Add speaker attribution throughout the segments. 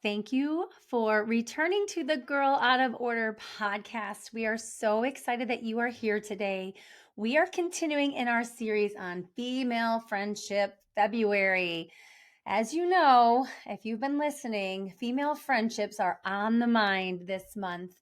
Speaker 1: Thank you for returning to the Girl Out of Order podcast. We are so excited that you are here today. We are continuing in our series on Female Friendship February. As you know, if you've been listening, female friendships are on the mind this month.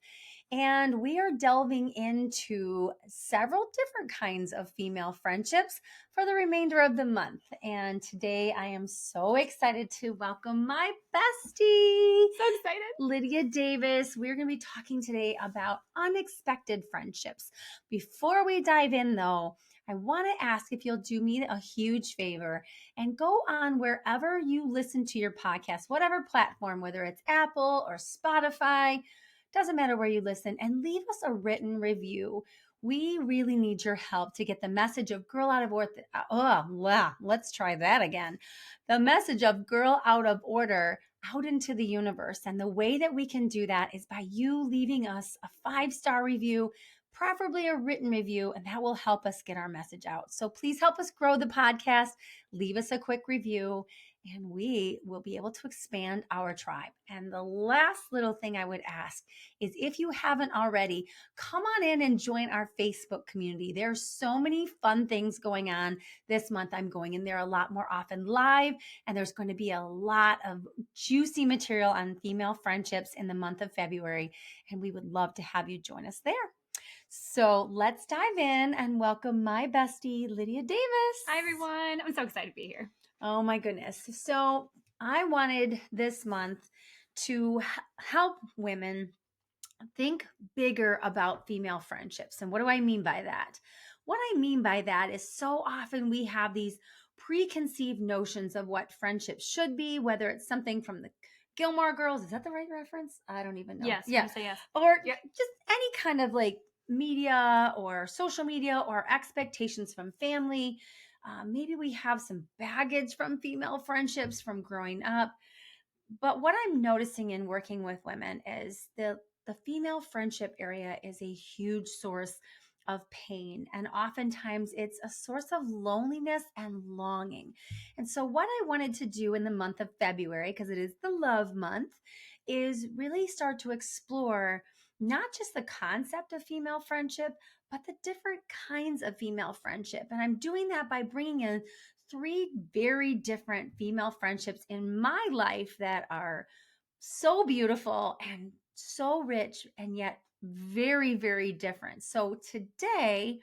Speaker 1: And we are delving into several different kinds of female friendships for the remainder of the month. And today I am so excited to welcome my bestie.
Speaker 2: So excited.
Speaker 1: Lydia Davis. We're going to be talking today about unexpected friendships. Before we dive in, though, I want to ask if you'll do me a huge favor and go on wherever you listen to your podcast, whatever platform, whether it's Apple or Spotify, doesn't matter where you listen, and leave us a written review. We really need your help to get the message of Girl Out of Order. Let's try that again. The message of Girl Out of Order out into the universe. And the way that we can do that is by you leaving us a 5-star review, preferably a written review, and that will help us get our message out. So please help us grow the podcast. Leave us a quick review, and we will be able to expand our tribe. And the last little thing I would ask is if you haven't already, come on in and join our Facebook community. There's so many fun things going on this month. I'm going in there a lot more often live, and there's going to be a lot of juicy material on female friendships in the month of February, and we would love to have you join us there. So let's dive in and welcome my bestie, Lydia Davis.
Speaker 2: Hi, everyone. I'm so excited to be here.
Speaker 1: Oh my goodness. So I wanted this month to help women think bigger about female friendships. And what do I mean by that? What I mean by that is so often we have these preconceived notions of what friendships should be, whether it's something from the Gilmore Girls. Is that the right reference? I don't even know.
Speaker 2: Yes.
Speaker 1: Yeah.
Speaker 2: Say yes.
Speaker 1: Or
Speaker 2: Yep.
Speaker 1: just any kind of like media or social media or expectations from family. Maybe we have some baggage from female friendships from growing up. But what I'm noticing in working with women is the female friendship area is a huge source of pain. And oftentimes it's a source of loneliness and longing. And so, what I wanted to do in the month of February, because it is the love month, is really start to explore not just the concept of female friendship, but the different kinds of female friendship. And I'm doing that by bringing in 3 very different female friendships in my life that are so beautiful and so rich and yet very, very different. So today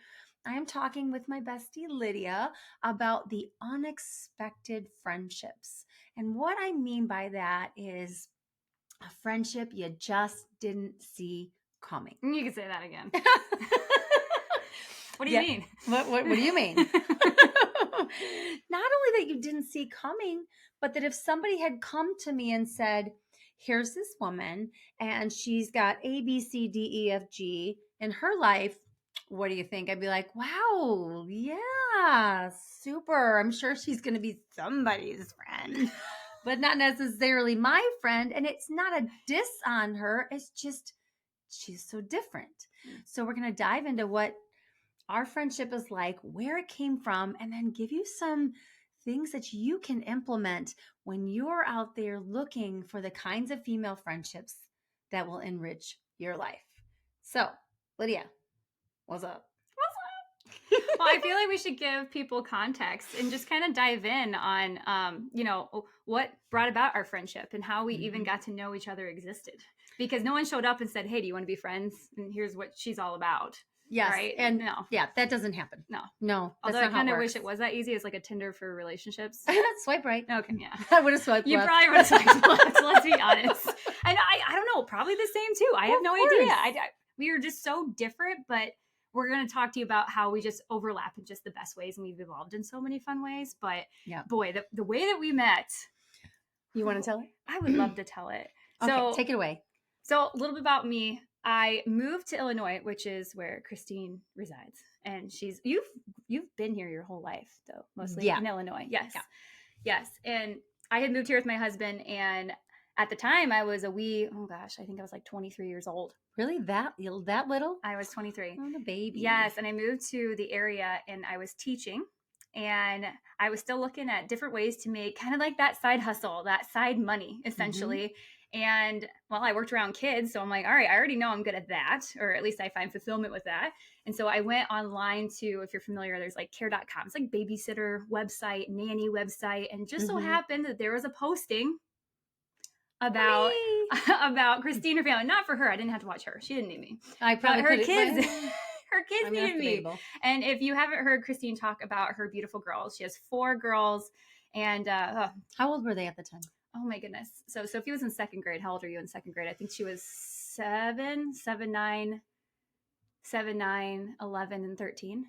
Speaker 1: I am talking with my bestie Lydia about the unexpected friendships. And what I mean by that is a friendship you just didn't see coming.
Speaker 2: You can say that again. What do you mean?
Speaker 1: What do you mean? Not only that you didn't see coming, but that if somebody had come to me and said, here's this woman and she's got A, B, C, D, E, F, G in her life, what do you think? I'd be like, wow, yeah, super. I'm sure she's going to be somebody's friend, but not necessarily my friend. And it's not a diss on her. It's just, she's so different. So we're going to dive into what our friendship is like, where it came from, and then give you some things that you can implement when you're out there looking for the kinds of female friendships that will enrich your life. So, Lydia, what's up?
Speaker 2: Well, I feel like we should give people context and just kind of dive in on, what brought about our friendship and how we even got to know each other existed. Because no one showed up and said, hey, do you want to be friends? And here's what she's all about.
Speaker 1: Yes.
Speaker 2: Right?
Speaker 1: And yeah, that doesn't happen. No.
Speaker 2: Although I kind of wish it was that easy. It's like a Tinder for relationships.
Speaker 1: Swipe right.
Speaker 2: Okay, yeah.
Speaker 1: I would have swiped
Speaker 2: You
Speaker 1: left.
Speaker 2: probably would have swiped left, let's be honest. And I don't know, probably the same too. I have no idea. We are just so different, but we're going to talk to you about how we just overlap in just the best ways, and we've evolved in so many fun ways. But boy, the way that we met.
Speaker 1: You want to tell it?
Speaker 2: I would love to tell it.
Speaker 1: Okay,
Speaker 2: So
Speaker 1: take it away.
Speaker 2: So a little bit about me. I moved to Illinois, which is where Christine resides. And you've been here your whole life, though, mostly in Illinois. Yes. Yeah. Yes. And I had moved here with my husband, and at the time I was I think I was like 23 years old.
Speaker 1: Really? That little?
Speaker 2: I was 23.
Speaker 1: Oh, the baby.
Speaker 2: Yes. And I moved to the area, and I was teaching, and I was still looking at different ways to make kind of like that side hustle, that side money, essentially. And well, I worked around kids. So I'm like, all right, I already know I'm good at that, or at least I find fulfillment with that. And so I went online to, if you're familiar, there's like care.com. It's like babysitter website, nanny website. And just so happened that there was a posting about about Christine, her family. Not for her. I didn't have to watch her. She didn't need me.
Speaker 1: I probably
Speaker 2: her
Speaker 1: could
Speaker 2: kids. Her kids needed me.
Speaker 1: Debatable.
Speaker 2: And if you haven't heard Christine talk about her beautiful girls, she has 4 girls. And
Speaker 1: how old were they at the time?
Speaker 2: Oh my goodness. So Sophie was in 2nd grade. How old are you in 2nd grade? I think she was 7, 9, 11, and 13.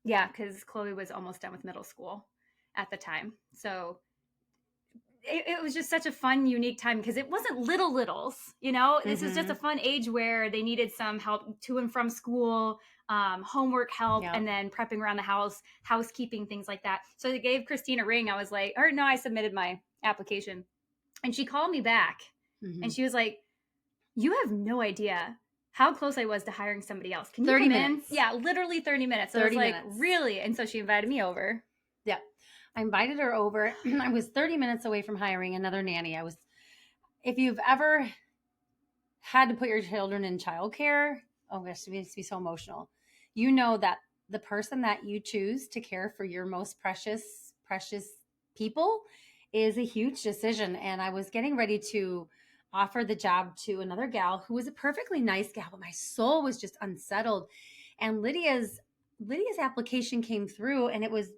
Speaker 2: Yeah, because Chloe was almost done with middle school at the time. So it was just such a fun, unique time because it wasn't littles, you know. This is just a fun age where they needed some help to and from school, homework help, and then prepping around the house, housekeeping, things like that. So they gave Christine a ring. I was like, or no, I submitted my application, and she called me back, and she was like, "You have no idea how close I was to hiring somebody else. Can you
Speaker 1: 30
Speaker 2: come
Speaker 1: minutes.
Speaker 2: in?" Yeah, literally 30 minutes. So 30 I was like, minutes. Really? And so she invited me over.
Speaker 1: Yeah. I invited her over. I was 30 minutes away from hiring another nanny. If you've ever had to put your children in childcare, oh gosh, it makes me so emotional. You know that the person that you choose to care for your most precious people is a huge decision. And I was getting ready to offer the job to another gal who was a perfectly nice gal, but my soul was just unsettled. And Lydia's application came through, and it was,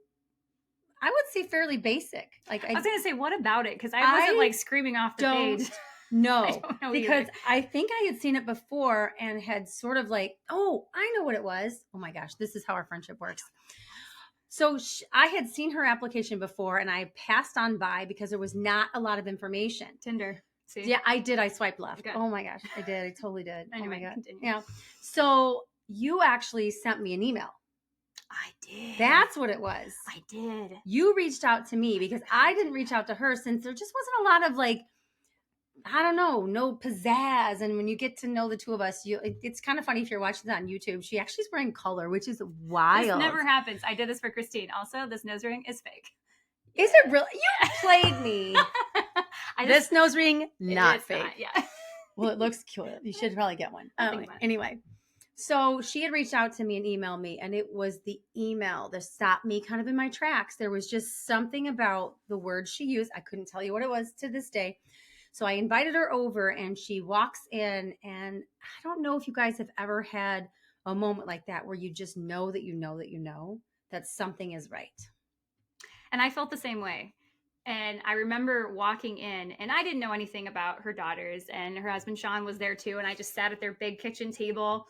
Speaker 1: I would say, fairly basic. Like
Speaker 2: I was going to say, what about it? Because I wasn't like screaming off the page.
Speaker 1: No, because I think I had seen it before and had sort of like, oh, I know what it was. Oh my gosh, this is how our friendship works. So I had seen her application before, and I passed on by because there was not a lot of information.
Speaker 2: Tinder. See?
Speaker 1: Yeah, I did. I swiped left. Okay. Oh my gosh, I did. I totally did.
Speaker 2: Anyway,
Speaker 1: oh my God.
Speaker 2: Continue.
Speaker 1: Yeah. So you actually sent me an email.
Speaker 2: I did.
Speaker 1: That's what it was.
Speaker 2: I did.
Speaker 1: You reached out to me because I didn't reach out to her, since there just wasn't a lot of like, I don't know, no pizzazz. And when you get to know the two of us, it's kind of funny if you're watching this on YouTube. She actually is wearing color, which is wild.
Speaker 2: This never happens. I did this for Christine. Also, this nose ring is fake.
Speaker 1: Is it really? You played me. This nose ring, not fake. Not,
Speaker 2: yeah.
Speaker 1: Well, it looks cute. You should probably get one. Anyway. So she had reached out to me and emailed me, and it was the email that stopped me kind of in my tracks. There was just something about the words she used. I couldn't tell you what it was to this day. So I invited her over, and she walks in, and I don't know if you guys have ever had a moment like that where you just know that you know that you know that something is right.
Speaker 2: And I felt the same way. And I remember walking in, and I didn't know anything about her daughters, and her husband Sean was there too. And I just sat at their big kitchen table,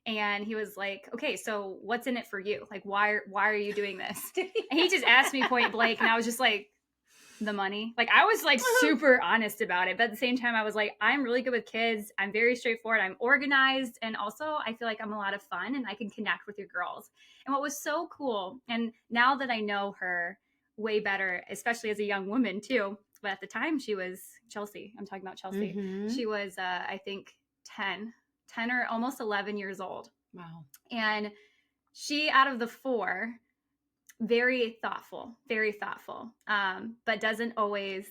Speaker 2: and he was like, "Okay, so what's in it for you? Like, why are you doing this?" And he just asked me point blank, and I was just like, the money. Like, I was like super honest about it, but at the same time I was like, I'm really good with kids, I'm very straightforward, I'm organized, and also I feel like I'm a lot of fun and I can connect with your girls. And what was so cool, and now that I know her way better, especially as a young woman too, but at the time she was Chelsea, I'm talking about Chelsea. She was I think 10 or almost 11 years old.
Speaker 1: Wow.
Speaker 2: And she, out of the 4, very thoughtful, but doesn't always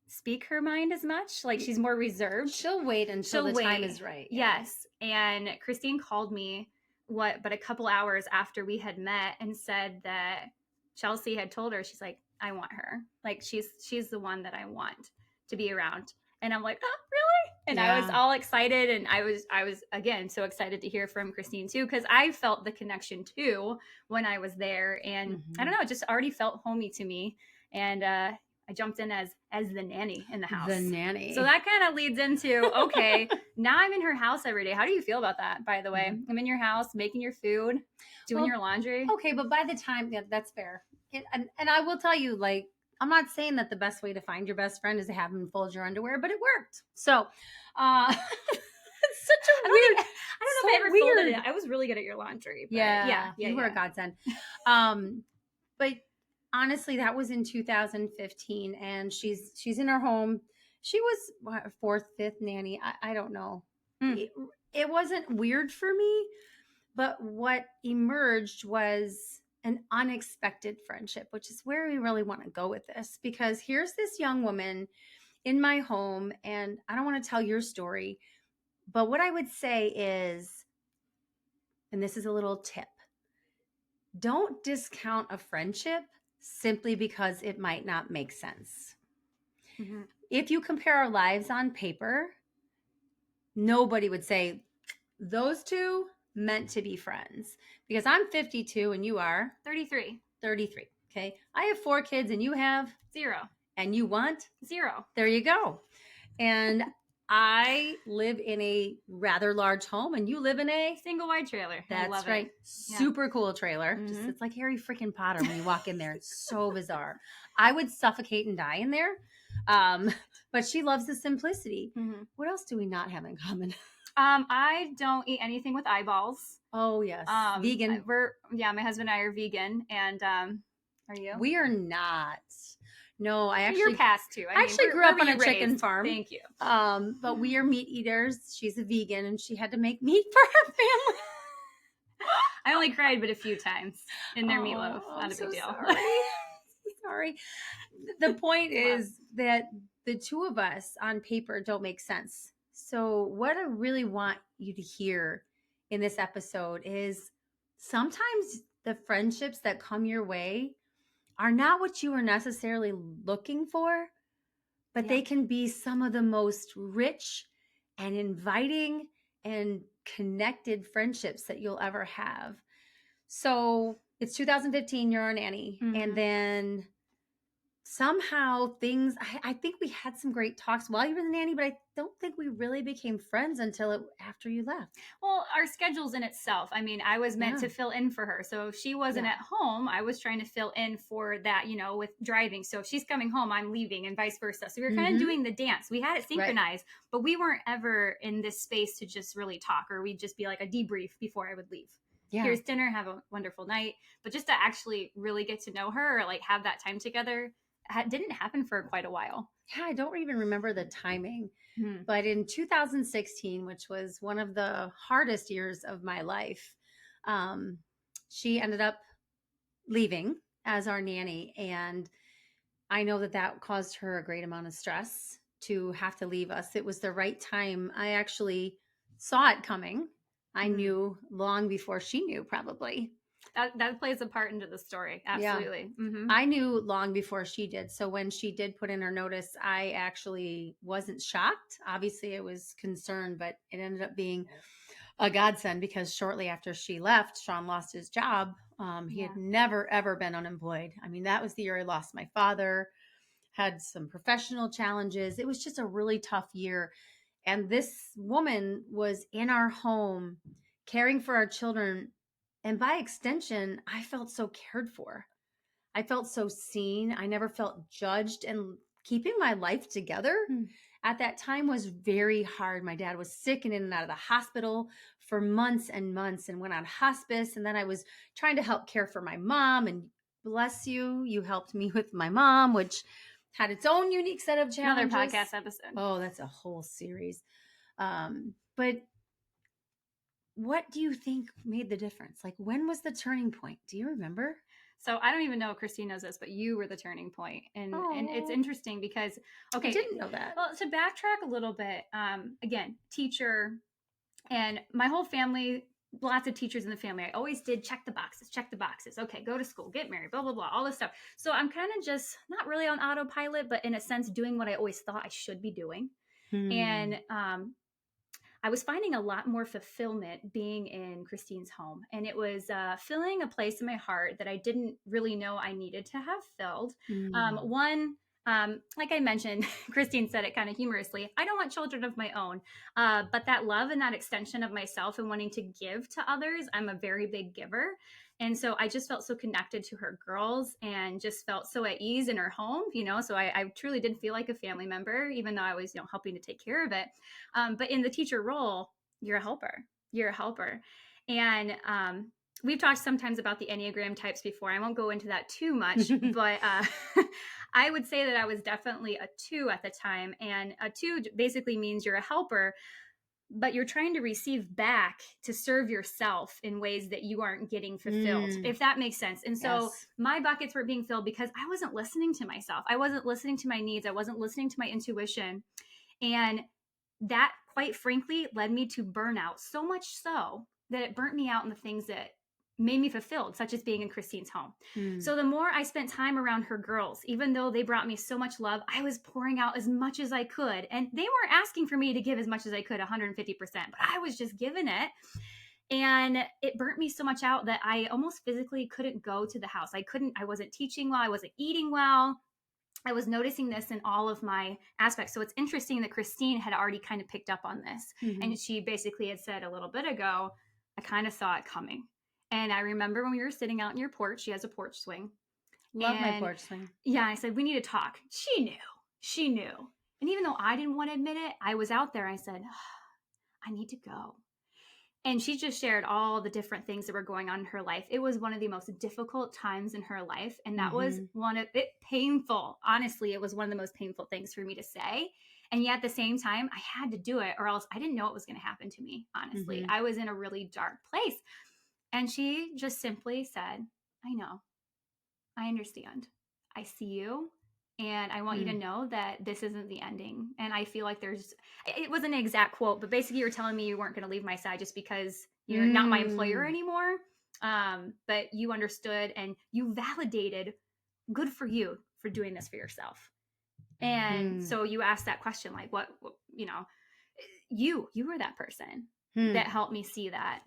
Speaker 2: speak her mind as much. Like, she's more reserved.
Speaker 1: She'll wait until the time is right.
Speaker 2: Yeah. Yes. And Christine called me a couple hours after we had met and said that Chelsea had told her, she's like, I want her. Like, she's the one that I want to be around. And I'm like, oh, really? And I was all excited. And I was again, so excited to hear from Christine too, because I felt the connection too when I was there. And I don't know, it just already felt homey to me. And I jumped in as the nanny in the house.
Speaker 1: The nanny.
Speaker 2: So that kind of leads into, okay, now I'm in her house every day. How do you feel about that, by the way? I'm in your house, making your food, doing your laundry.
Speaker 1: Okay, but by the time, that's fair. And I will tell you, like, I'm not saying that the best way to find your best friend is to have them fold your underwear, but it worked. So, it's such a weird.
Speaker 2: I don't know if I ever folded it. I was really good at your laundry. But yeah.
Speaker 1: You were a godsend. But honestly, that was in 2015, and she's in her home. She was 4th, 5th nanny. I don't know. It wasn't weird for me, but what emerged was an unexpected friendship, which is where we really want to go with this, because here's this young woman in my home, and I don't want to tell your story, but what I would say is, and this is a little tip, don't discount a friendship simply because it might not make sense. Mm-hmm. If you compare our lives on paper, nobody would say those two meant to be friends, because I'm 52 and you are
Speaker 2: 33.
Speaker 1: 33. Okay. I have 4 kids and you have
Speaker 2: 0.
Speaker 1: And you want
Speaker 2: 0.
Speaker 1: There you go. And I live in a rather large home and you live in a
Speaker 2: single wide trailer.
Speaker 1: That's right. It. Super cool trailer. Mm-hmm. Just it's like Harry freaking Potter when you walk in there. It's so bizarre. I would suffocate and die in there. But she loves the simplicity. Mm-hmm. What else do we not have in common?
Speaker 2: I don't eat anything with eyeballs.
Speaker 1: Oh yes. Vegan.
Speaker 2: My husband and I are vegan. And are you?
Speaker 1: We are not. No, I actually.
Speaker 2: You're past too.
Speaker 1: I actually grew up on a chicken farm.
Speaker 2: Thank you.
Speaker 1: But we are meat eaters. She's a vegan, and she had to make meat for her family.
Speaker 2: I only cried, but a few times in their meatloaf. Not a big deal.
Speaker 1: Sorry. The point is that the two of us on paper don't make sense. So what I really want you to hear in this episode is sometimes the friendships that come your way are not what you are necessarily looking for, but they can be some of the most rich and inviting and connected friendships that you'll ever have. So it's 2015, you're our nanny. Mm-hmm. And then somehow things, I think we had some great talks while you were the nanny, but I don't think we really became friends until after you left.
Speaker 2: Well, our schedules in itself. I mean, I was meant to fill in for her. So if she wasn't at home, I was trying to fill in for that, with driving. So if she's coming home, I'm leaving and vice versa. So we were kind of doing the dance. We had it synchronized, but we weren't ever in this space to just really talk, or we'd just be like a debrief before I would leave. Yeah. Here's dinner, have a wonderful night. But just to actually really get to know her, or like have that time together, didn't happen for quite a while.
Speaker 1: Yeah, I don't even remember the timing. Mm-hmm. But in 2016, which was one of the hardest years of my life, she ended up leaving as our nanny. And I know that caused her a great amount of stress to have to leave us. It was the right time. I actually saw it coming. I knew long before she knew, probably.
Speaker 2: That plays a part into the story. Absolutely.
Speaker 1: Yeah. Mm-hmm. I knew long before she did. So when she did put in her notice, I actually wasn't shocked. Obviously, I was concerned, but it ended up being a godsend, because shortly after she left, Sean lost his job. He had never, ever been unemployed. I mean, that was the year I lost my father, had some professional challenges. It was just a really tough year. And this woman was in our home caring for our children. And by extension, I felt so cared for. I felt so seen. I never felt judged. And keeping my life together at that time was very hard. My dad was sick and in and out of the hospital for months and months, and went on hospice. And then I was trying to help care for my mom. And bless you, you helped me with my mom, which had its own unique set of challenges.
Speaker 2: Another podcast episode.
Speaker 1: Oh, that's a whole series. But what do you think made the difference? Like, when was the turning point? Do you remember?
Speaker 2: So I don't even know if Christine knows this, but you were the turning point. And it's interesting because,
Speaker 1: I didn't know that.
Speaker 2: Well, to backtrack a little bit, again, teacher, and my whole family, lots of teachers in the family. I always did check the boxes. Okay, go to school, get married, blah, blah, blah, all this stuff. So I'm kind of just not really on autopilot, but in a sense doing what I always thought I should be doing. And I was finding a lot more fulfillment being in Christine's home. And it was filling a place in my heart that I didn't really know I needed to have filled. Like I mentioned, Christine said it kind of humorously, I don't want children of my own. But that love and that extension of myself and wanting to give to others, I'm a very big giver. And so I just felt so connected to her girls and just felt so at ease in her home, so I truly did feel like a family member, even though I was, helping to take care of it. But in the teacher role, you're a helper. And we've talked sometimes about the Enneagram types before. I won't go into that too much, but I would say that I was definitely a 2 at the time. And a 2 basically means you're a helper, but you're trying to receive back to serve yourself in ways that you aren't getting fulfilled, if that makes sense. And so my buckets were being filled because I wasn't listening to myself. I wasn't listening to my needs. I wasn't listening to my intuition. And that, quite frankly, led me to burnout, so much so that it burnt me out in the things that made me fulfilled, such as being in Christine's home. So the more I spent time around her girls, even though they brought me so much love, I was pouring out as much as I could. And they weren't asking for me to give as much as I could, 150%, but I was just giving it. And it burnt me so much out that I almost physically couldn't go to the house. I wasn't teaching well. I wasn't eating well. I was noticing this in all of my aspects. So it's interesting that Christine had already kind of picked up on this. And she basically had said a little bit ago, I kind of saw it coming. And I remember when we were sitting out in your porch, she has a porch swing.
Speaker 1: Love my porch swing.
Speaker 2: Yeah, I said, we need to talk. She knew. And even though I didn't want to admit it, I was out there. I said, I need to go. And she just shared all the different things that were going on in her life. It was one of the most difficult times in her life. And that was one of it painful. Honestly, it was one of the most painful things for me to say. And yet at the same time, I had to do it or else I didn't know what was going to happen to me. Honestly, I was in a really dark place. And she just simply said, I know, I understand. I see you. And I want you to know that this isn't the ending. And I feel like it wasn't an exact quote, but basically you're telling me you weren't going to leave my side just because you're not my employer anymore. But you understood and you validated, good for you for doing this for yourself. And so you asked that question, like, what, you were that person that helped me see that.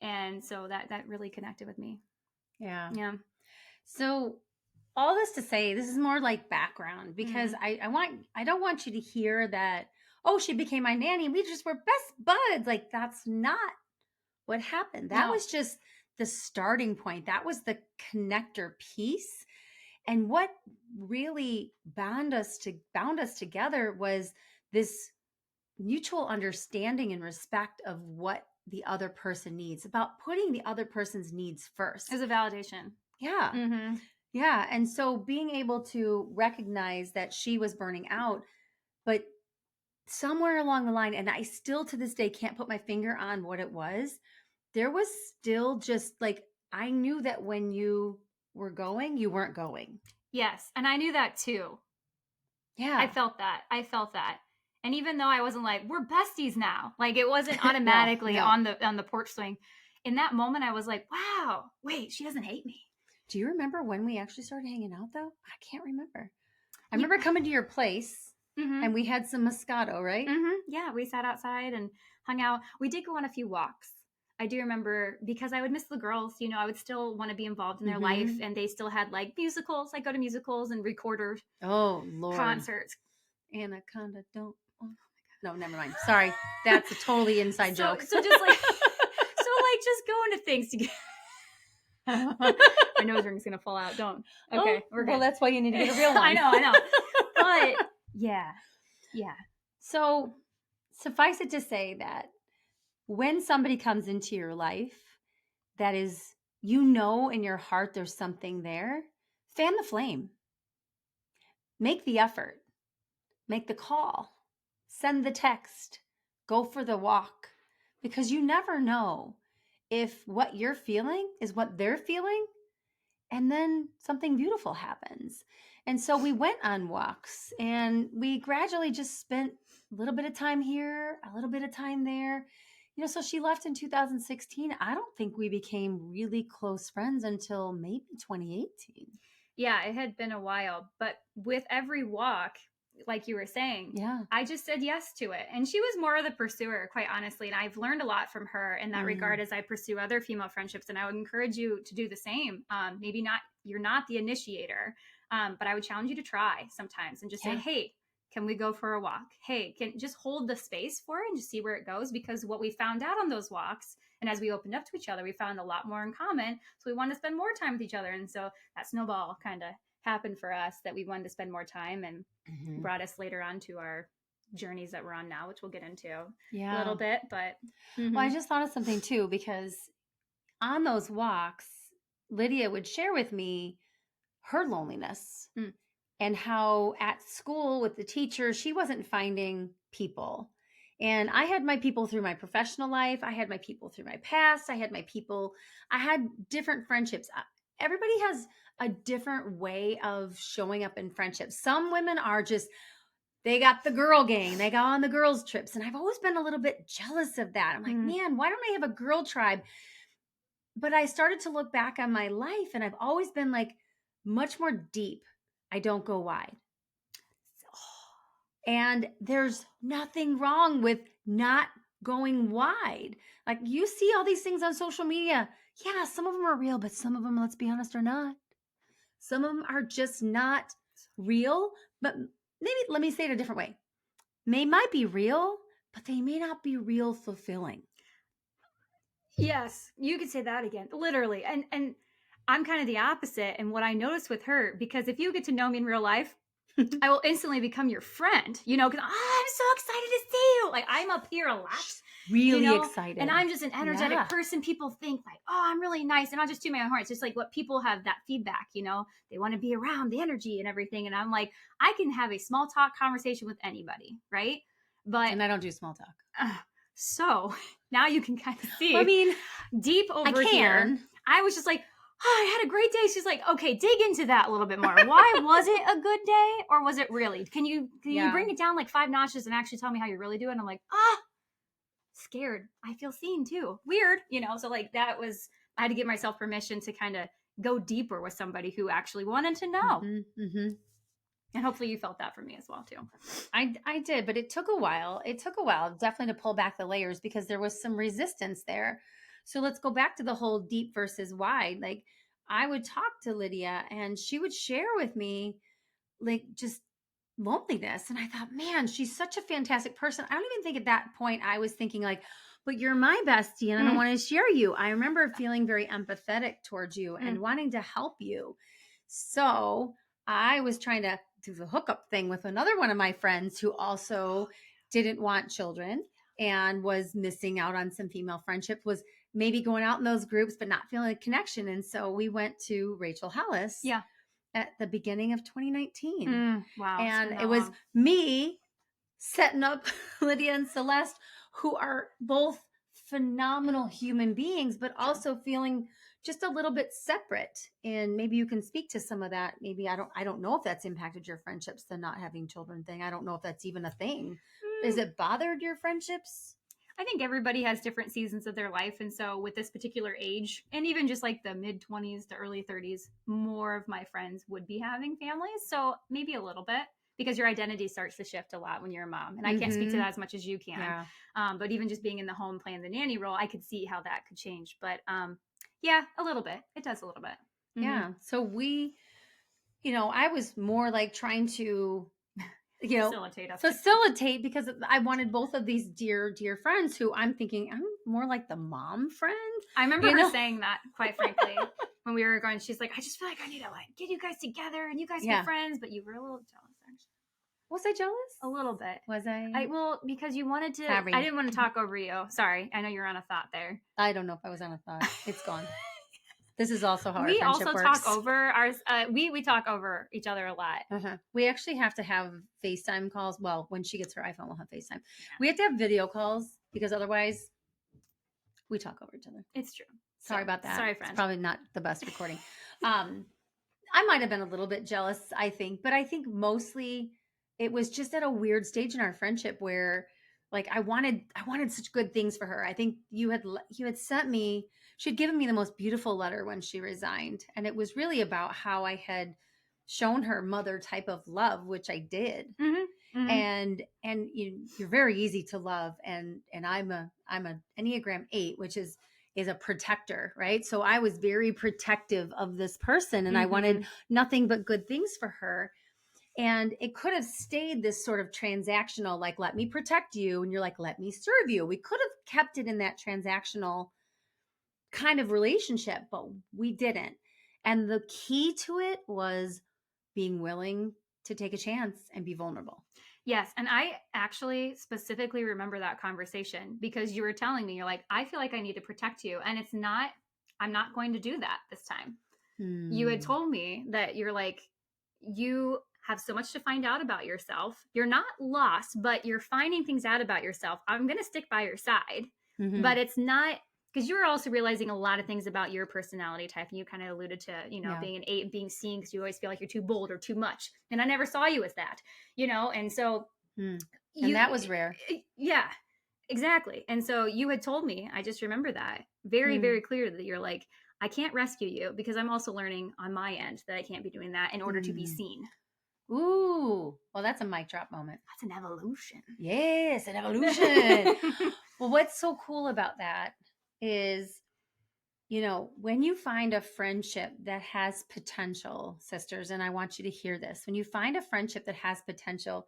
Speaker 2: And so that really connected with me.
Speaker 1: Yeah. So all this to say, this is more like background because I don't want you to hear that, oh, she became my nanny. We just were best buds. Like, that's not what happened. That was just the starting point. That was the connector piece. And what really bound us together was this mutual understanding and respect of what the other person needs, about putting the other person's needs first.
Speaker 2: As a validation.
Speaker 1: Yeah. Yeah. And so being able to recognize that she was burning out, but somewhere along the line, and I still to this day can't put my finger on what it was, there was still just like, I knew that when you were going, you weren't going.
Speaker 2: Yes. And I knew that too.
Speaker 1: Yeah.
Speaker 2: I felt that. And even though I wasn't like, we're besties now, like it wasn't automatically on the porch swing. In that moment, I was like, wow, wait, she doesn't hate me.
Speaker 1: Do you remember when we actually started hanging out though? I can't remember. I remember coming to your place and we had some Moscato, right?
Speaker 2: Yeah, we sat outside and hung out. We did go on a few walks. I do remember because I would miss the girls, I would still want to be involved in their life. And they still had like musicals. I go to musicals and recorder concerts.
Speaker 1: Anaconda, don't. Oh, no, never mind. Sorry. That's a totally inside joke.
Speaker 2: So just like, just go into things together. My nose ring's going to fall out. Don't. Okay. We're good.
Speaker 1: Well, that's why you need to get a real one.
Speaker 2: I know. But yeah.
Speaker 1: So suffice it to say that when somebody comes into your life that is, in your heart there's something there, fan the flame. Make the effort. Make the call. Send the text. Go for the walk. Because you never know if what you're feeling is what they're feeling, and then something beautiful happens. And so we went on walks and we gradually just spent a little bit of time here, a little bit of time there. So she left in 2016. I don't think we became really close friends until maybe 2018.
Speaker 2: Yeah, it had been a while. But with every walk, like you were saying, I just said yes to it. And she was more of the pursuer, quite honestly. And I've learned a lot from her in that regard as I pursue other female friendships. And I would encourage you to do the same. Maybe you're not the initiator, but I would challenge you to try sometimes and just say, hey, can we go for a walk? Hey, can just hold the space for it and just see where it goes? Because what we found out on those walks, and as we opened up to each other, we found a lot more in common. So we wanted to spend more time with each other. And so that snowball kind of happened for us, that we wanted to spend more time, and brought us later on to our journeys that we're on now, which we'll get into a little bit. But
Speaker 1: well, I just thought of something too, because on those walks, Lydia would share with me her loneliness and how at school with the teacher, she wasn't finding people. And I had my people through my professional life. I had my people through my past. I had different friendships. Everybody has a different way of showing up in friendships. Some women are just, they got the girl gang. They go on the girls' trips. And I've always been a little bit jealous of that. I'm like, man, why don't I have a girl tribe? But I started to look back on my life and I've always been like much more deep. I don't go wide. And there's nothing wrong with not going wide. Like you see all these things on social media. Yeah, some of them are real, but some of them, let's be honest, are not. Some of them are just not real. But maybe let me say it a different way. They might be real, but they may not be real fulfilling.
Speaker 2: Yes, you could say that again, literally. And I'm kind of the opposite. And what I noticed with her, because if you get to know me in real life, I will instantly become your friend, because I'm so excited to see you. Like I'm up here a lot.
Speaker 1: Really excited.
Speaker 2: And I'm just an energetic person. People think like, oh, I'm really nice. And I'll just do my own heart. It's just like what people have that feedback, they want to be around the energy and everything. And I'm like, I can have a small talk conversation with anybody. Right.
Speaker 1: And I don't do small talk.
Speaker 2: So now you can kind of see,
Speaker 1: well, I mean,
Speaker 2: deep over here. I was just like, oh, I had a great day. She's like, okay, dig into that a little bit more. Why was it a good day or was it really? Can you bring it down like 5 notches and actually tell me how you're really doing? I'm like, scared. I feel seen too. Weird, So like that was, I had to give myself permission to kind of go deeper with somebody who actually wanted to know. Mm-hmm. And hopefully you felt that from me as well too.
Speaker 1: I did, but it took a while. It took a while definitely to pull back the layers because there was some resistance there. So let's go back to the whole deep versus wide. Like I would talk to Lydia and she would share with me like just loneliness. And I thought, man, she's such a fantastic person. I don't even think at that point I was thinking like, but you're my bestie and I don't want to share you. I remember feeling very empathetic towards you and wanting to help you. So I was trying to do the hookup thing with another one of my friends who also didn't want children and was missing out on some female friendships, was maybe going out in those groups, but not feeling a connection. And so we went to Rachel Hollis.
Speaker 2: Yeah.
Speaker 1: At the beginning of 2019.
Speaker 2: Wow.
Speaker 1: And it was me setting up Lydia and Celeste, who are both phenomenal human beings, but also feeling just a little bit separate. And maybe you can speak to some of that. Maybe I don't know if that's impacted your friendships, the not having children thing. I don't know if that's even a thing. Has it bothered your friendships?
Speaker 2: I think everybody has different seasons of their life. And so with this particular age, and even just like the mid 20s to early 30s, more of my friends would be having families. So maybe a little bit, because your identity starts to shift a lot when you're a mom. And I can't speak to that as much as you can. Yeah. But even just being in the home playing the nanny role, I could see how that could change. But yeah, a little bit. It does a little bit.
Speaker 1: Mm-hmm. Yeah. So we, I was more like trying to facilitate because I wanted both of these dear friends who I'm thinking I'm more like the mom friend.
Speaker 2: I remember her saying that, quite frankly, when we were going. She's like, I just feel like I need to like get you guys together and you guys get friends, but you were a little jealous, actually.
Speaker 1: Was I jealous?
Speaker 2: A little bit.
Speaker 1: Was I?
Speaker 2: Well, because you wanted to. I didn't want to talk over you. Sorry, I know you're on a thought there.
Speaker 1: I don't know if I was on a thought. It's gone. This is also how
Speaker 2: we
Speaker 1: our friendship
Speaker 2: also
Speaker 1: works.
Speaker 2: Talk over our we talk over each other a lot.
Speaker 1: We actually have to have FaceTime calls. Well, when she gets her iPhone, we'll have FaceTime. Yeah. We have to have video calls because otherwise we talk over each other.
Speaker 2: It's true.
Speaker 1: Sorry about that.
Speaker 2: Sorry, friend.
Speaker 1: It's probably not the best recording. I might have been a little bit jealous, I think, but I think mostly it was just at a weird stage in our friendship where like I wanted such good things for her. I think you had sent me, she had given me the most beautiful letter when she resigned. And it was really about how I had shown her mother type of love, which I did. Mm-hmm. Mm-hmm. And you're very easy to love. And I'm a Enneagram 8, which is a protector, right? So I was very protective of this person and I wanted nothing but good things for her. And it could have stayed this sort of transactional, like, let me protect you. And you're like, let me serve you. We could have kept it in that transactional kind of relationship, but we didn't. And the key to it was being willing to take a chance and be vulnerable.
Speaker 2: Yes. And I actually specifically remember that conversation because you were telling me, you're like, I feel like I need to protect you. And I'm not going to do that this time. You had told me that you're like, you have so much to find out about yourself. You're not lost, but you're finding things out about yourself. I'm going to stick by your side, but it's not, because you're also realizing a lot of things about your personality type. And you kind of alluded to, being an 8 and being seen because you always feel like you're too bold or too much. And I never saw you as that, and so
Speaker 1: and that was rare.
Speaker 2: Yeah, exactly. And so you had told me, I just remember that very, very clearly, that you're like, I can't rescue you because I'm also learning on my end that I can't be doing that in order to be seen.
Speaker 1: Ooh, well, that's a mic drop moment.
Speaker 2: That's an evolution.
Speaker 1: Yes, an evolution. Well, what's so cool about that is, when you find a friendship that has potential, sisters, and I want you to hear this, when you find a friendship that has potential,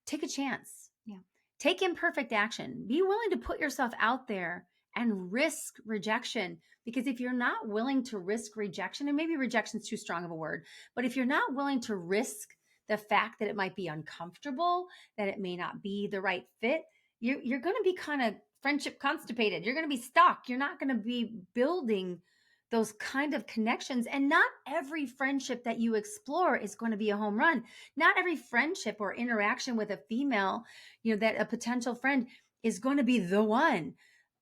Speaker 1: take a chance.
Speaker 2: Yeah.
Speaker 1: Take imperfect action. Be willing to put yourself out there and risk rejection. Because if you're not willing to risk rejection, and maybe rejection is too strong of a word, but if you're not willing to risk the fact that it might be uncomfortable, that it may not be the right fit, you're going to be kind of friendship constipated. You're going to be stuck. You're not going to be building those kind of connections. And not every friendship that you explore is going to be a home run. Not every friendship or interaction with a female, that a potential friend is going to be the one.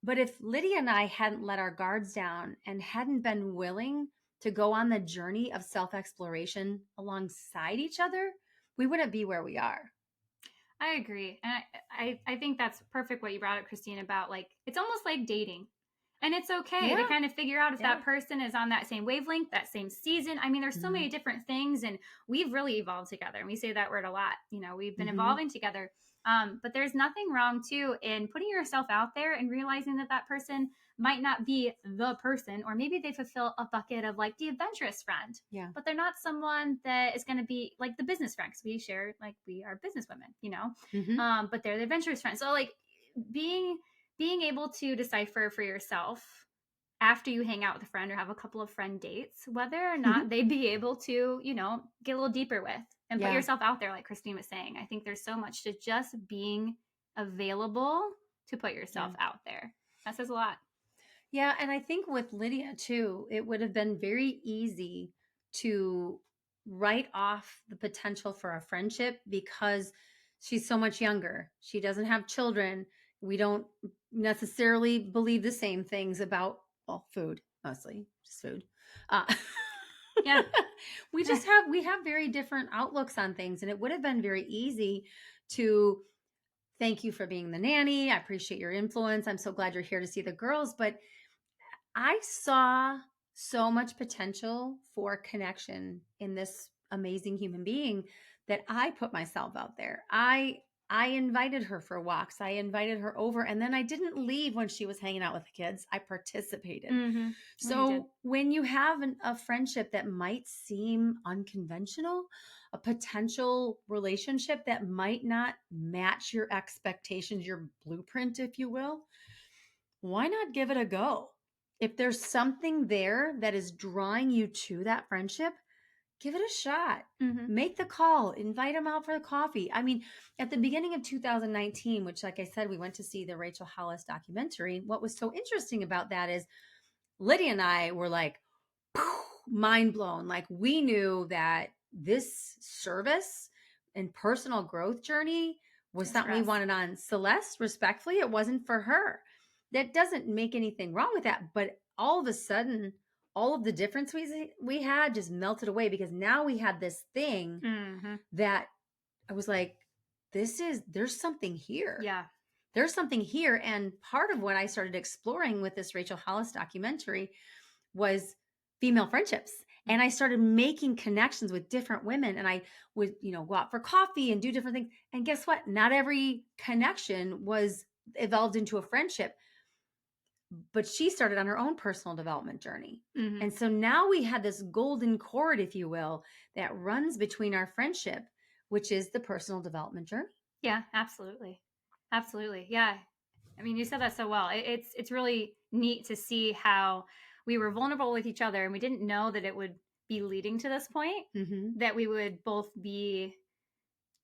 Speaker 1: But if Lydia and I hadn't let our guards down and hadn't been willing to go on the journey of self-exploration alongside each other, we wouldn't be where we are.
Speaker 2: I agree. And I think that's perfect what you brought up, Christine, about like, it's almost like dating. And it's okay to kind of figure out if that person is on that same wavelength, that same season. I mean, there's so many different things, and we've really evolved together. And we say that word a lot. We've been evolving together. But there's nothing wrong, too, in putting yourself out there and realizing that that person might not be the person, or maybe they fulfill a bucket of like the adventurous friend.
Speaker 1: Yeah.
Speaker 2: But they're not someone that is going to be like the business friend, because we share, like, we are business women, but they're the adventurous friend. So like being able to decipher for yourself after you hang out with a friend or have a couple of friend dates, whether or not they'd be able to, get a little deeper with and put yourself out there, like Christine was saying. I think there's so much to just being available to put yourself out there. That says a lot.
Speaker 1: Yeah. And I think with Lydia too, it would have been very easy to write off the potential for a friendship because she's so much younger. She doesn't have children. We don't necessarily believe the same things about, food, mostly just food.
Speaker 2: Yeah.
Speaker 1: we have very different outlooks on things, and it would have been very easy to thank you for being the nanny. I appreciate your influence. I'm so glad you're here to see the girls, but I saw so much potential for connection in this amazing human being that I put myself out there. I invited her for walks. I invited her over, and then I didn't leave when she was hanging out with the kids. I participated. So when you have a friendship that might seem unconventional, a potential relationship that might not match your expectations, your blueprint, if you will, why not give it a go? If there's something there that is drawing you to that friendship, give it a shot. Make the call, invite them out for a coffee. I mean, at the beginning of 2019, which, like I said, we went to see the Rachel Hollis documentary. What was so interesting about that is Lydia and I were like, mind blown. Like, we knew that this service and personal growth journey was something we wanted on. Celeste, respectfully, it wasn't for her. That doesn't make anything wrong with that. But all of a sudden, all of the difference we had just melted away, because now we had this thing that I was like, there's something here.
Speaker 2: Yeah.
Speaker 1: There's something here. And part of what I started exploring with this Rachel Hollis documentary was female friendships. And I started making connections with different women, and I would, go out for coffee and do different things. And guess what? Not every connection was evolved into a friendship, but she started on her own personal development journey. And so now we had this golden cord, if you will, that runs between our friendship, which is the personal development journey.
Speaker 2: Yeah, absolutely. Absolutely. Yeah. I mean, you said that so well. It's really neat to see how we were vulnerable with each other, and we didn't know that it would be leading to this point, that we would both be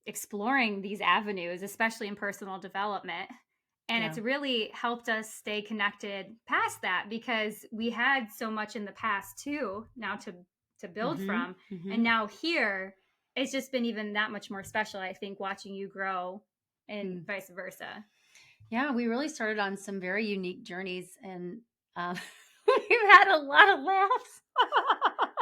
Speaker 2: exploring these avenues, especially in personal development. And it's really helped us stay connected past that, because we had so much in the past too now to build from. And now here, it's just been even that much more special, I think, watching you grow and vice versa.
Speaker 1: Yeah, we really started on some very unique journeys, and we've had a lot of laughs.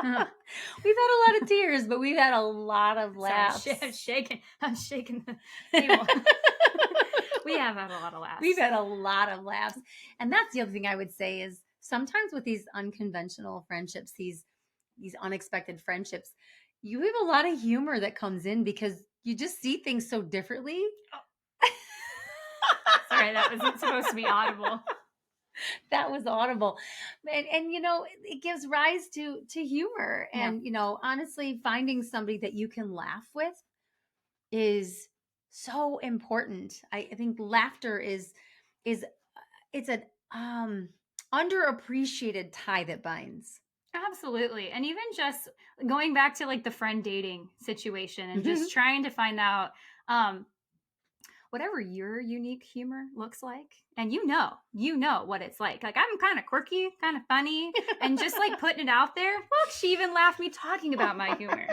Speaker 1: We've had a lot of tears, but we've had a lot of laughs.
Speaker 2: Sorry, I'm shaking the table. We have had a lot of laughs.
Speaker 1: We've had a lot of laughs. And that's the other thing I would say is sometimes with these unconventional friendships, these unexpected friendships, you have a lot of humor that comes in because you just see things so differently. Oh.
Speaker 2: Sorry, that wasn't supposed to be audible.
Speaker 1: That was audible. And you know, it gives rise to humor. And you know, honestly, finding somebody that you can laugh with is so important. I think laughter is it's an underappreciated tie that binds.
Speaker 2: Absolutely. And even just going back to like the friend dating situation and just trying to find out whatever your unique humor looks like. And you know what it's like. Like, I'm kind of quirky, kind of funny, and just like putting it out there. Look, she even laughed me talking about my humor.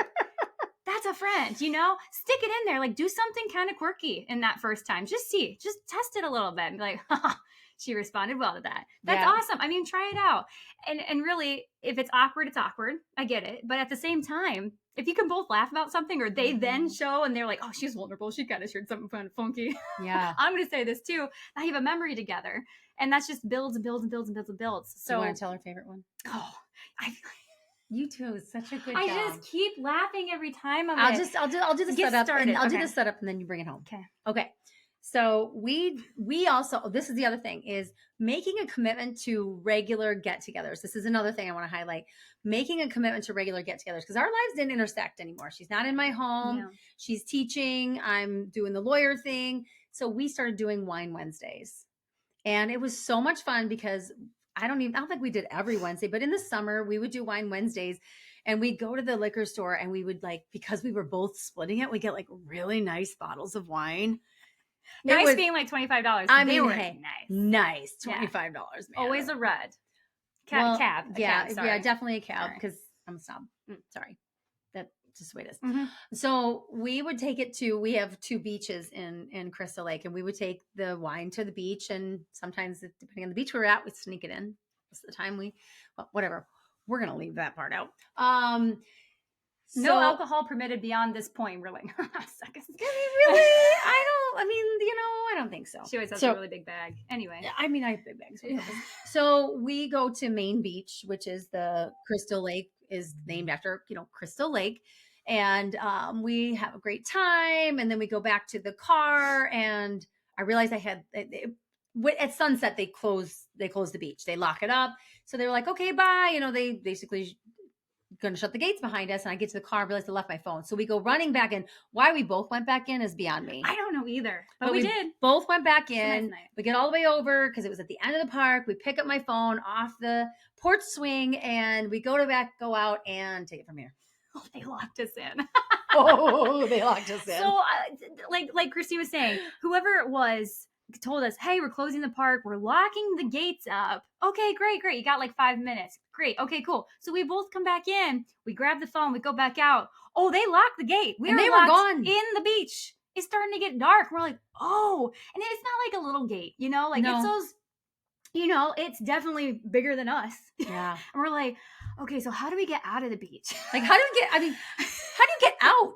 Speaker 2: That's a friend, you know? Stick it in there. Like, do something kind of quirky in that first time. Just test it a little bit and be like, haha, she responded well to that. That's awesome. I mean, try it out. And really, if it's awkward, it's awkward. I get it. But at the same time, if you can both laugh about something, or they then show and they're like, oh, she's vulnerable, she kind of shared something kind of funky.
Speaker 1: Yeah.
Speaker 2: I'm going to say this too. Now you have a memory together. And that's just builds and builds and builds and builds and builds. So
Speaker 1: you want to tell her favorite one?
Speaker 2: Oh,
Speaker 1: you two is such a good
Speaker 2: I
Speaker 1: job.
Speaker 2: just keep laughing every time.
Speaker 1: I'll do the setup.
Speaker 2: Started.
Speaker 1: I'll do the setup and then you bring it home. Okay. So we also, this is the other thing, is making a commitment to regular get-togethers. This is another thing I want to highlight. Making a commitment to regular get-togethers, because our lives didn't intersect anymore. She's not in my home. Yeah. She's teaching. I'm doing the lawyer thing. So we started doing Wine Wednesdays. And it was so much fun because I don't think we did every Wednesday, but in the summer we would do Wine Wednesdays. And we'd go to the liquor store and we would, like, because we were both splitting it, we get like really nice bottles of wine.
Speaker 2: Nice being like $25.
Speaker 1: I mean,
Speaker 2: hey,
Speaker 1: nice $25. Man.
Speaker 2: Always a red cab.
Speaker 1: Yeah, definitely a cab because I'm a snob. Sorry, that's just the way it is. Mm-hmm. So we would take it to. We have 2 beaches in Crystal Lake, and we would take the wine to the beach. And sometimes, depending on the beach we're at, we sneak it in. Most of the time, whatever. We're gonna leave that part out.
Speaker 2: No alcohol permitted beyond this point. We're like, seconds.
Speaker 1: Really? I don't think so.
Speaker 2: She always has a really big bag. Anyway.
Speaker 1: I mean, I have big bags. So we go to Main Beach, which is the Crystal Lake, is named after, Crystal Lake. And we have a great time. And then we go back to the car. And I realized at sunset, they close the beach. They lock it up. So they were like, okay, bye. They basically going to shut the gates behind us, and I get to the car and realize I left my phone. So we go running back in. Why we both went back in is beyond me.
Speaker 2: I don't know either, but we did.
Speaker 1: Both went back in. Nice. We get all the way over because it was at the end of the park. We pick up my phone off the porch swing, and we go out and take it from here.
Speaker 2: Oh, they locked us in.
Speaker 1: They locked us in.
Speaker 2: So, like Christine was saying, whoever it was told us, hey, we're closing the park. We're locking the gates up. Okay, great. You got like 5 minutes. Great. Okay, cool. So we both come back in. We grab the phone. We go back out. Oh, they locked the gate.
Speaker 1: They were gone.
Speaker 2: In the beach. It's starting to get dark. We're like, oh. And it's not like a little gate, Like it's those, it's definitely bigger than us.
Speaker 1: Yeah.
Speaker 2: And we're like, okay, so how do we get out of the beach?
Speaker 1: Like, how do you get out?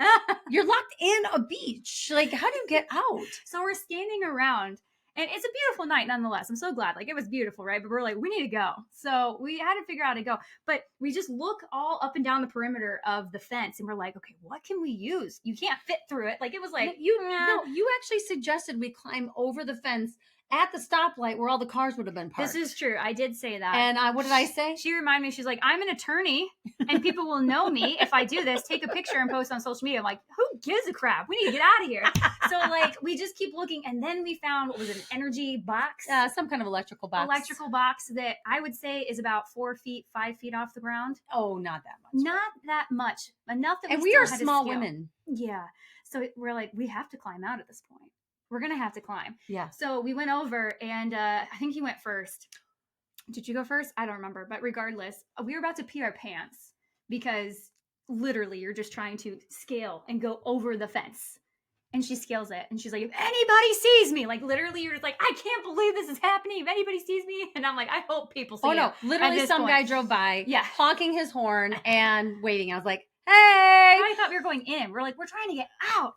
Speaker 1: You're locked in a beach. Like, how do you get out?
Speaker 2: So we're standing around, and it's a beautiful night nonetheless. I'm so glad. Like, it was beautiful, right? But we're like, we need to go. So we had to figure out how to go. But we just look all up and down the perimeter of the fence, and we're like, okay, what can we use? You can't fit through it. Like, it was like,
Speaker 1: you actually suggested we climb over the fence at the stoplight where all the cars would have been parked.
Speaker 2: This is true. I did say that.
Speaker 1: And what did I say?
Speaker 2: She reminded me, she's like, I'm an attorney and people will know me if I do this, take a picture and post on social media. I'm like, who gives a crap? We need to get out of here. So like, we just keep looking. And then we found, what was it, an energy box?
Speaker 1: Some kind of electrical box.
Speaker 2: Electrical box that I would say is about 4 feet, 5 feet off the ground.
Speaker 1: Oh, not that much.
Speaker 2: Not that much. Enough that
Speaker 1: we are small women.
Speaker 2: Yeah. So we're like, we have to climb out at this point. We're going to have to climb.
Speaker 1: Yeah.
Speaker 2: So we went over and I think he went first. Did you go first? I don't remember. But regardless, we were about to pee our pants because literally you're just trying to scale and go over the fence. And she scales it and she's like, if anybody sees me, like literally you're just like, I can't believe this is happening. If anybody sees me. And I'm like, I hope people see
Speaker 1: no, literally some guy drove by, honking his horn and waving. I was like, hey.
Speaker 2: I thought we were going in. We're like, we're trying to get out.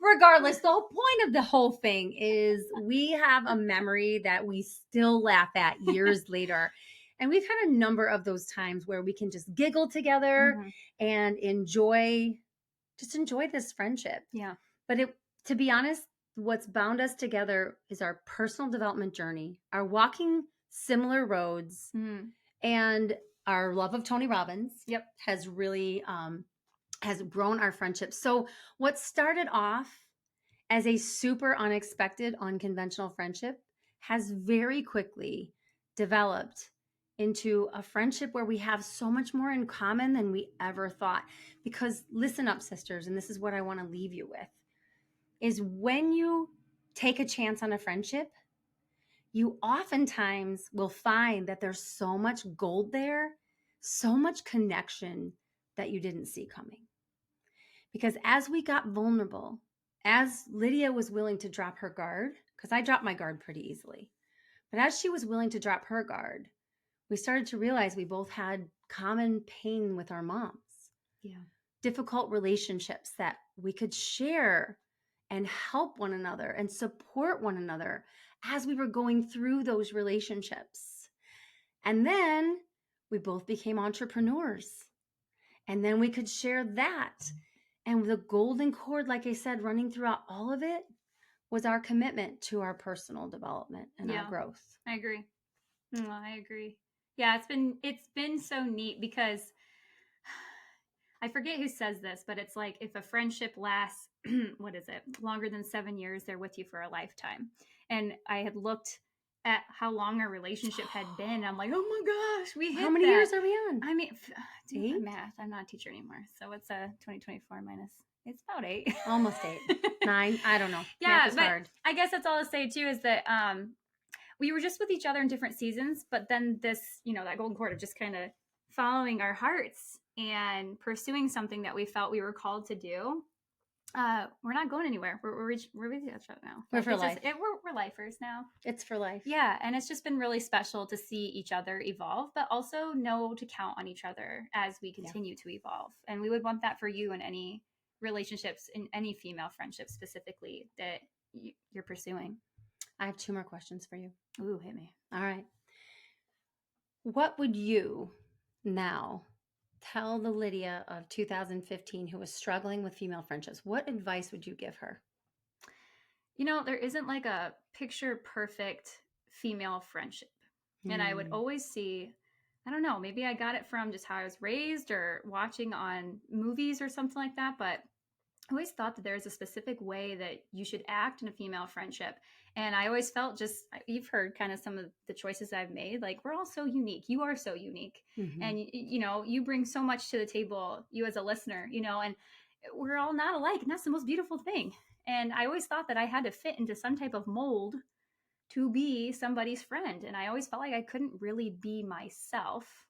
Speaker 1: Regardless, the whole point of the whole thing is we have a memory that we still laugh at years later. And we've had a number of those times where we can just giggle together and enjoy this friendship.
Speaker 2: Yeah.
Speaker 1: But to be honest, what's bound us together is our personal development journey, our walking similar roads, and our love of Tony Robbins has really has grown our friendship. So what started off as a super unexpected, unconventional friendship has very quickly developed into a friendship where we have so much more in common than we ever thought. Because listen up, sisters, and this is what I want to leave you with, is when you take a chance on a friendship, you oftentimes will find that there's so much gold there, so much connection that you didn't see coming. Because as we got vulnerable, as Lydia was willing to drop her guard, because I dropped my guard pretty easily, but as she was willing to drop her guard, we started to realize we both had common pain with our moms.
Speaker 2: Yeah.
Speaker 1: Difficult relationships that we could share and help one another and support one another as we were going through those relationships. And then we both became entrepreneurs. And then we could share that. And the golden cord, like I said, running throughout all of it was our commitment to our personal development and our growth.
Speaker 2: I agree. I agree. Yeah, it's been so neat because I forget who says this, but it's like if a friendship lasts, what is it, longer than 7 years, they're with you for a lifetime. And I had looked at how long our relationship had been. I'm like, oh my gosh, we hit
Speaker 1: How many years are we on?
Speaker 2: I mean, do my math. I'm not a teacher anymore. So what's 2024 minus? It's about 8.
Speaker 1: Almost 8. 9. I don't know.
Speaker 2: Yeah,
Speaker 1: math is
Speaker 2: but
Speaker 1: hard.
Speaker 2: I guess that's all to say too is that we were just with each other in different seasons, but then this, that golden cord of just kind of following our hearts and pursuing something that we felt we were called to do. We're not going anywhere. We're with each other now.
Speaker 1: We're for life.
Speaker 2: We're lifers now.
Speaker 1: It's for life.
Speaker 2: Yeah, and it's just been really special to see each other evolve, but also know to count on each other as we continue to evolve. And we would want that for you in any relationships, in any female friendships specifically that you're pursuing.
Speaker 1: I have 2 more questions for you.
Speaker 2: Ooh, hit me.
Speaker 1: All right. What would you now tell the Lydia of 2015 who was struggling with female friendships? What advice would you give her?
Speaker 2: There isn't like a picture perfect female friendship. And I would always see, I don't know, maybe I got it from just how I was raised or watching on movies or something like that. But I always thought that there's a specific way that you should act in a female friendship. And I always felt you've heard kind of some of the choices I've made, like we're all so unique. You are so unique. And, you bring so much to the table, you as a listener, and we're all not alike. And that's the most beautiful thing. And I always thought that I had to fit into some type of mold to be somebody's friend. And I always felt like I couldn't really be myself.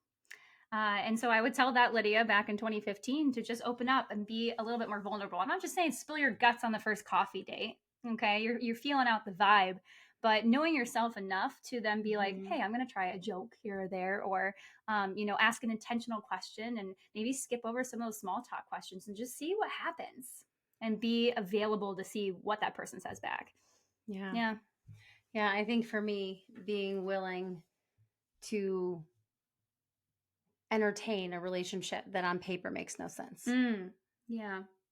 Speaker 2: And so I would tell that Lydia back in 2015 to just open up and be a little bit more vulnerable. I'm not just saying spill your guts on the first coffee date. Okay. You're feeling out the vibe, but knowing yourself enough to then be like, hey, I'm going to try a joke here or there, or, ask an intentional question and maybe skip over some of those small talk questions and just see what happens and be available to see what that person says back.
Speaker 1: Yeah. I think for me, being willing to entertain a relationship that on paper makes no sense.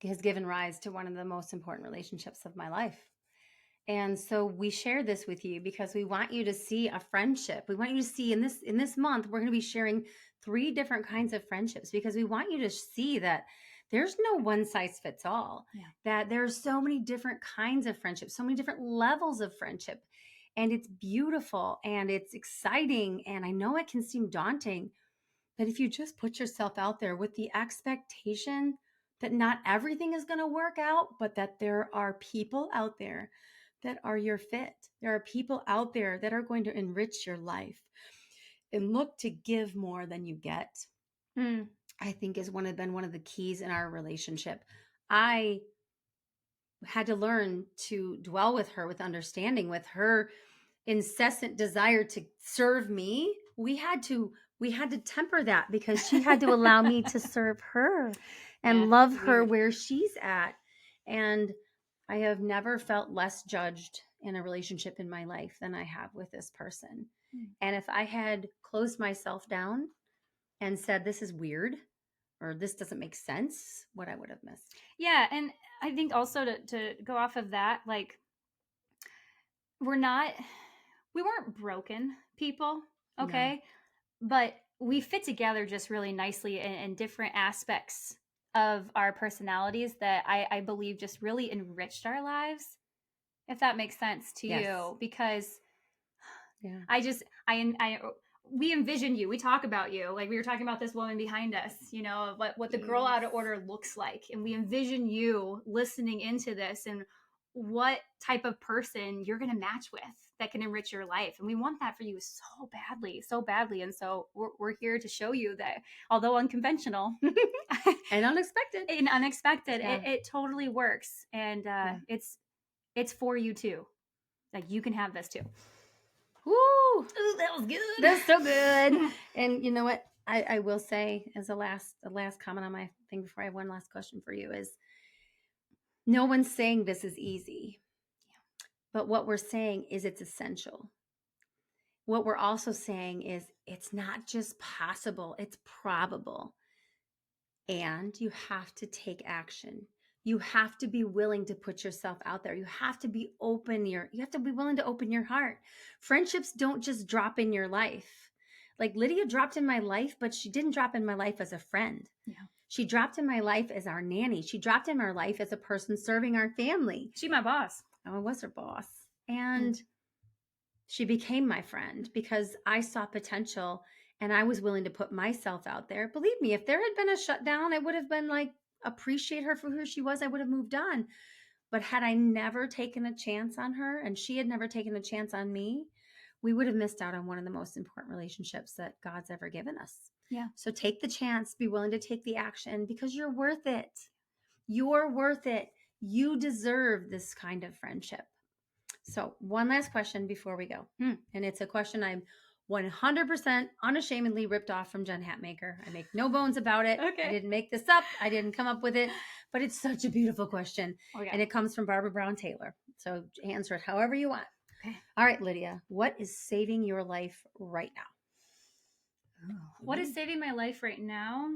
Speaker 1: Has given rise to one of the most important relationships of my life. And so we share this with you because we want you to see a friendship. We want you to see in this month, we're going to be sharing 3 different kinds of friendships because we want you to see that there's no one size fits all, that there's so many different kinds of friendships, so many different levels of friendship. And it's beautiful and it's exciting. And I know it can seem daunting, but if you just put yourself out there with the expectation that not everything is going to work out, but that there are people out there that are your fit. There are people out there that are going to enrich your life and look to give more than you get. I think has been one of the keys in our relationship. I had to learn to dwell with her with understanding, with her incessant desire to serve me. We had to temper that because she had to allow me to serve her and love her where she's at. And I have never felt less judged in a relationship in my life than I have with this person. And if I had closed myself down and said, this is weird or this doesn't make sense, what I would have missed.
Speaker 2: Yeah. And I think also to go off of that, like, we weren't broken people, okay? No. But we fit together just really nicely in different aspects of our personalities that I believe just really enriched our lives, if that makes sense to you. Because we envision you. We talk about you. Like we were talking about this woman behind us, you know, what the girl out of order looks like. And we envision you listening into this and what type of person you're going to match with that can enrich your life. And we want that for you so badly, so badly. And so we're here to show you that although unconventional
Speaker 1: and unexpected,
Speaker 2: it totally works. And it's for you too. Like you can have this too.
Speaker 1: Woo! Ooh, that was good. That's so good. And you know what? I will say as a last comment on my thing before I have one last question for you is no one's saying this is easy. But what we're saying is it's essential. What we're also saying is it's not just possible, it's probable. And you have to take action. You have to be willing to put yourself out there. You have to be you have to be willing to open your heart. Friendships don't just drop in your life. Like Lydia dropped in my life, but she didn't drop in my life as a friend. Yeah. She dropped in my life as our nanny. She dropped in our life as a person serving our family.
Speaker 2: She my boss.
Speaker 1: I was her boss. And she became my friend because I saw potential and I was willing to put myself out there. Believe me, if there had been a shutdown, I would have been like, appreciate her for who she was. I would have moved on. But had I never taken a chance on her and she had never taken a chance on me, we would have missed out on one of the most important relationships that God's ever given us.
Speaker 2: Yeah.
Speaker 1: So take the chance, be willing to take the action because you're worth it. You're worth it. You deserve this kind of friendship. So one last question before we go. And it's a question I'm 100% unashamedly ripped off from Jen Hatmaker. I make no bones about it. Okay. I didn't make this up. I didn't come up with it, but it's such a beautiful question. Oh, yeah. And it comes from Barbara Brown Taylor. So answer it however you want. Okay. All right, Lydia, what is saving your life right now?
Speaker 2: What is saving my life right now?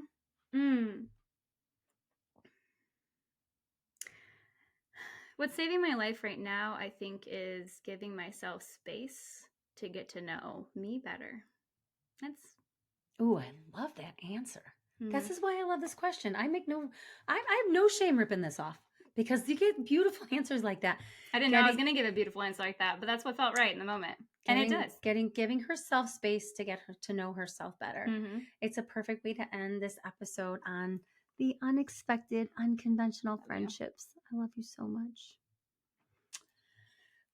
Speaker 2: What's saving my life right now, I think, is giving myself space to get to know me better.
Speaker 1: Ooh, I love that answer. This is why I love this question. I have no shame ripping this off because you get beautiful answers like that.
Speaker 2: I didn't know I was going to give a beautiful answer like that, but that's what felt right in the moment. And it does.
Speaker 1: Giving herself space to get her to know herself better. Mm-hmm. It's a perfect way to end this episode on the unexpected, unconventional friendships. I love you so much.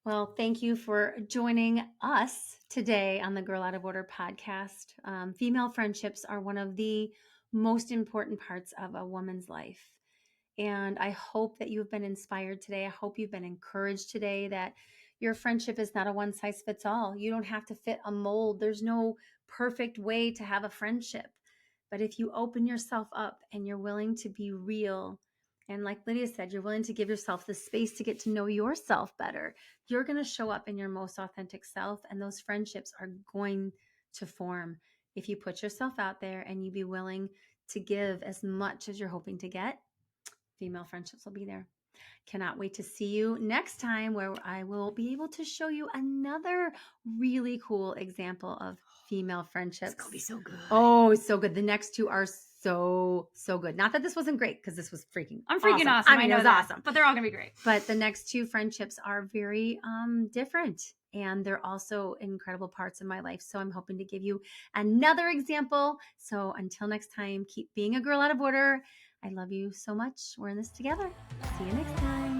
Speaker 1: Well, thank you for joining us today on the Girl Out of Order podcast. Female friendships are one of the most important parts of a woman's life. And I hope that you've been inspired today. I hope you've been encouraged today that your friendship is not a one size fits all. You don't have to fit a mold. There's no perfect way to have a friendship. But if you open yourself up and you're willing to be real, and like Lydia said, you're willing to give yourself the space to get to know yourself better, you're going to show up in your most authentic self, and those friendships are going to form if you put yourself out there and you be willing to give as much as you're hoping to get. Female friendships will be there. Cannot wait to see you next time, where I will be able to show you another really cool example of female friendships.
Speaker 2: It's going to be so good.
Speaker 1: Oh, it's so good. The next two are so good. Not that this wasn't great, because this was
Speaker 2: I'm freaking awesome.
Speaker 1: I mean, it was awesome.
Speaker 2: But they're all going to be great.
Speaker 1: But the next two friendships are very different. And they're also incredible parts of my life. So I'm hoping to give you another example. So until next time, keep being a girl out of order. I love you so much. We're in this together. See you next time.